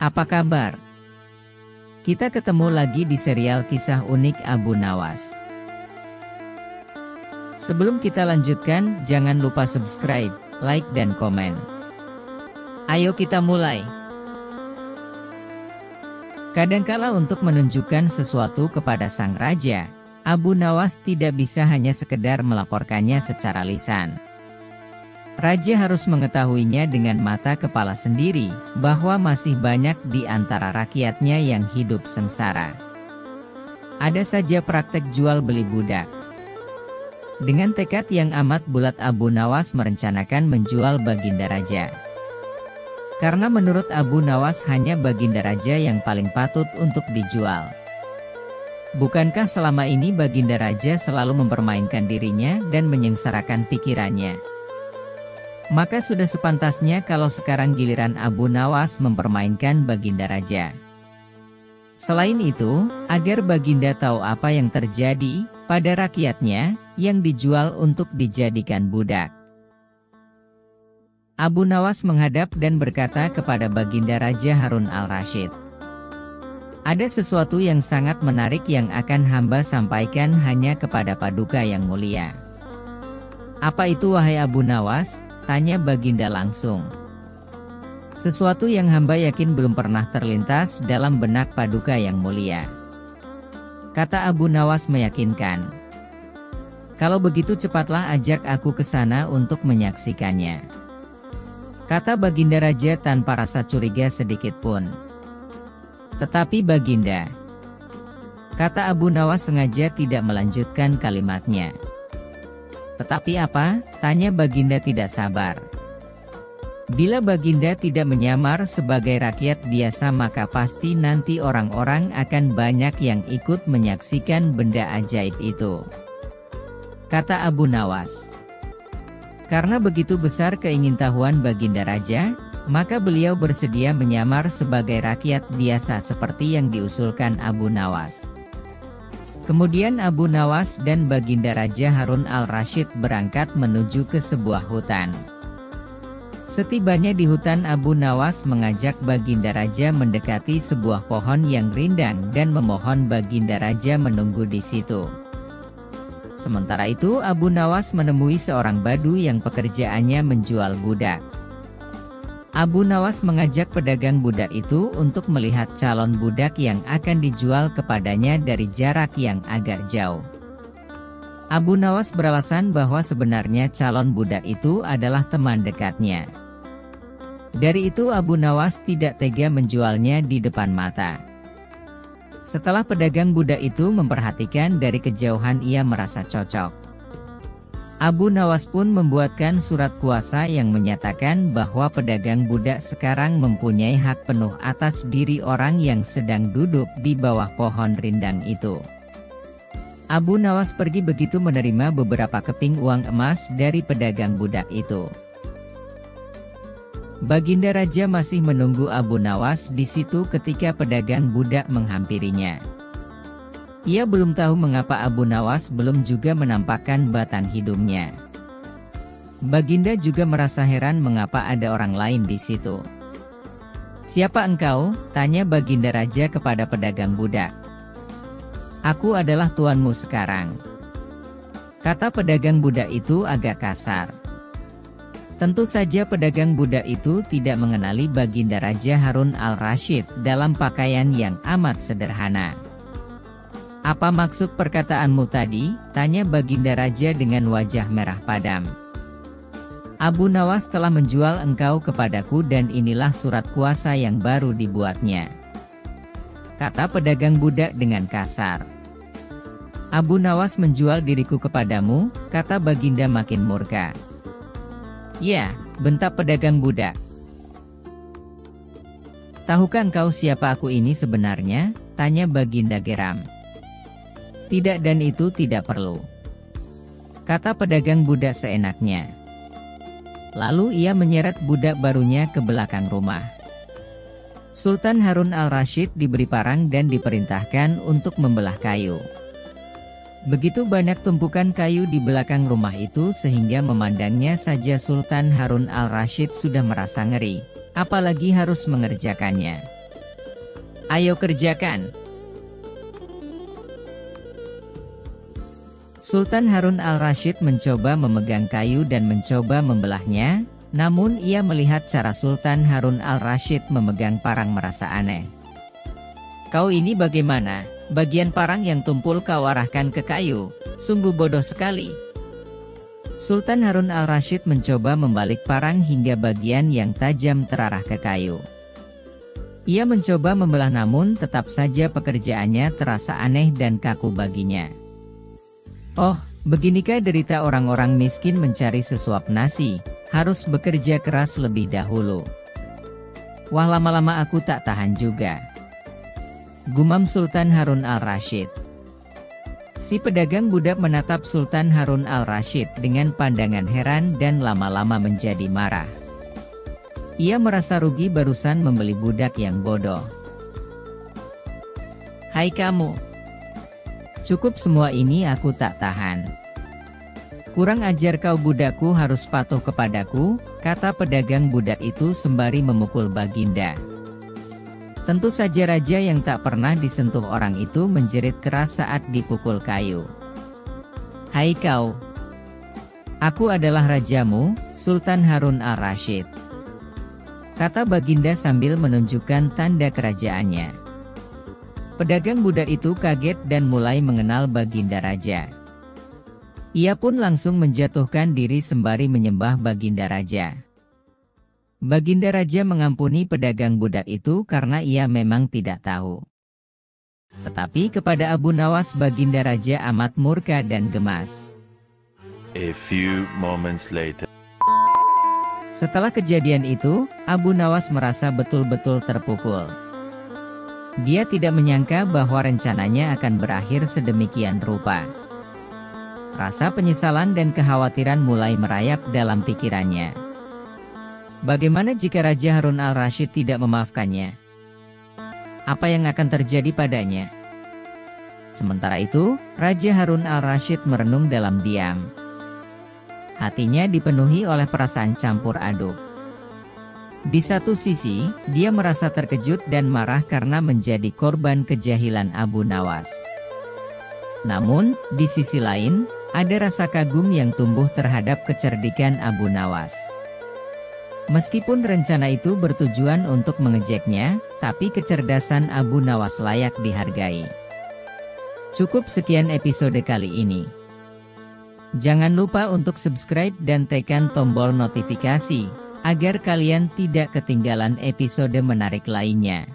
Apa kabar? Kita ketemu lagi di serial kisah unik Abu Nawas. Sebelum kita lanjutkan, jangan lupa subscribe, like dan komen. Ayo kita mulai. Kadangkala untuk menunjukkan sesuatu kepada sang raja, Abu Nawas tidak bisa hanya sekedar melaporkannya secara lisan. Raja harus mengetahuinya dengan mata kepala sendiri, bahwa masih banyak di antara rakyatnya yang hidup sengsara. Ada saja praktek jual beli budak. Dengan tekad yang amat bulat, Abu Nawas merencanakan menjual Baginda Raja. Karena menurut Abu Nawas hanya Baginda Raja yang paling patut untuk dijual. Bukankah selama ini Baginda Raja selalu mempermainkan dirinya dan menyengsarakan pikirannya? Maka sudah sepantasnya kalau sekarang giliran Abu Nawas mempermainkan Baginda Raja. Selain itu, agar Baginda tahu apa yang terjadi pada rakyatnya yang dijual untuk dijadikan budak. Abu Nawas menghadap dan berkata kepada Baginda Raja Harun al-Rasyid, "Ada sesuatu yang sangat menarik yang akan hamba sampaikan hanya kepada Paduka yang mulia." "Apa itu wahai Abu Nawas?" tanya Baginda langsung. "Sesuatu yang hamba yakin belum pernah terlintas dalam benak Paduka yang mulia," kata Abu Nawas meyakinkan. "Kalau begitu cepatlah ajak aku ke sana untuk menyaksikannya," kata Baginda Raja tanpa rasa curiga sedikit pun. "Tetapi Baginda," kata Abu Nawas sengaja tidak melanjutkan kalimatnya. "Tetapi apa?" tanya Baginda tidak sabar. "Bila Baginda tidak menyamar sebagai rakyat biasa, maka pasti nanti orang-orang akan banyak yang ikut menyaksikan benda ajaib itu," kata Abu Nawas. Karena begitu besar keingintahuan Baginda Raja, maka beliau bersedia menyamar sebagai rakyat biasa seperti yang diusulkan Abu Nawas. Kemudian Abu Nawas dan Baginda Raja Harun al-Rasyid berangkat menuju ke sebuah hutan. Setibanya di hutan, Abu Nawas mengajak Baginda Raja mendekati sebuah pohon yang rindang dan memohon Baginda Raja menunggu di situ. Sementara itu Abu Nawas menemui seorang badu yang pekerjaannya menjual budak. Abu Nawas mengajak pedagang budak itu untuk melihat calon budak yang akan dijual kepadanya dari jarak yang agak jauh. Abu Nawas beralasan bahwa sebenarnya calon budak itu adalah teman dekatnya. Dari itu Abu Nawas tidak tega menjualnya di depan mata. Setelah pedagang budak itu memperhatikan dari kejauhan, ia merasa cocok. Abu Nawas pun membuatkan surat kuasa yang menyatakan bahwa pedagang budak sekarang mempunyai hak penuh atas diri orang yang sedang duduk di bawah pohon rindang itu. Abu Nawas pergi begitu menerima beberapa keping uang emas dari pedagang budak itu. Baginda Raja masih menunggu Abu Nawas di situ ketika pedagang budak menghampirinya. Ia belum tahu mengapa Abu Nawas belum juga menampakkan batang hidungnya. Baginda juga merasa heran mengapa ada orang lain di situ. "Siapa engkau?" tanya Baginda Raja kepada pedagang budak. "Aku adalah tuanmu sekarang," kata pedagang budak itu agak kasar. Tentu saja pedagang budak itu tidak mengenali Baginda Raja Harun al-Rasyid dalam pakaian yang amat sederhana. "Apa maksud perkataanmu tadi?" tanya Baginda Raja dengan wajah merah padam. "Abu Nawas telah menjual engkau kepadaku dan inilah surat kuasa yang baru dibuatnya," kata pedagang budak dengan kasar. "Abu Nawas menjual diriku kepadamu," kata Baginda makin murka. "Ya," bentak pedagang budak. "Tahukah engkau siapa aku ini sebenarnya?" tanya Baginda geram. "Tidak, dan itu tidak perlu," kata pedagang budak seenaknya. Lalu ia menyeret budak barunya ke belakang rumah. Sultan Harun al-Rasyid diberi parang dan diperintahkan untuk membelah kayu. Begitu banyak tumpukan kayu di belakang rumah itu sehingga memandangnya saja Sultan Harun al-Rasyid sudah merasa ngeri, apalagi harus mengerjakannya. Ayo kerjakan. Sultan Harun al-Rasyid mencoba memegang kayu dan mencoba membelahnya, namun ia melihat cara Sultan Harun al-Rasyid memegang parang merasa aneh. Kau ini bagaimana? Bagian parang yang tumpul kau arahkan ke kayu, sungguh bodoh sekali. Sultan Harun al-Rasyid mencoba membalik parang hingga bagian yang tajam terarah ke kayu. Ia mencoba membelah namun tetap saja pekerjaannya terasa aneh dan kaku baginya. Oh, beginikah derita orang-orang miskin mencari sesuap nasi, harus bekerja keras lebih dahulu. Wah, lama-lama aku tak tahan juga. Gumam Sultan Harun al-Rasyid. Si pedagang budak menatap Sultan Harun al-Rasyid dengan pandangan heran dan lama-lama menjadi marah. Ia merasa rugi barusan membeli budak yang bodoh. Hai kamu. Cukup semua ini aku tak tahan. Kurang ajar kau budakku harus patuh kepadaku, kata pedagang budak itu sembari memukul Baginda. Tentu saja raja yang tak pernah disentuh orang itu menjerit keras saat dipukul kayu. Hai kau. Aku adalah rajamu, Sultan Harun al-Rasyid, kata Baginda sambil menunjukkan tanda kerajaannya. Pedagang budak itu kaget dan mulai mengenal Baginda Raja. Ia pun langsung menjatuhkan diri sembari menyembah Baginda Raja. Baginda Raja mengampuni pedagang budak itu karena ia memang tidak tahu. Tetapi kepada Abu Nawas Baginda Raja amat murka dan gemas. A few moments later. Setelah kejadian itu, Abu Nawas merasa betul-betul terpukul. Dia tidak menyangka bahwa rencananya akan berakhir sedemikian rupa. Rasa penyesalan dan kekhawatiran mulai merayap dalam pikirannya. Bagaimana jika Raja Harun al-Rasyid tidak memaafkannya? Apa yang akan terjadi padanya? Sementara itu, Raja Harun al-Rasyid merenung dalam diam. Hatinya dipenuhi oleh perasaan campur aduk. Di satu sisi, dia merasa terkejut dan marah karena menjadi korban kejahilan Abu Nawas. Namun, di sisi lain, ada rasa kagum yang tumbuh terhadap kecerdikan Abu Nawas. Meskipun rencana itu bertujuan untuk mengejeknya, tapi kecerdasan Abu Nawas layak dihargai. Cukup sekian episode kali ini. Jangan lupa untuk subscribe dan tekan tombol notifikasi, agar kalian tidak ketinggalan episode menarik lainnya.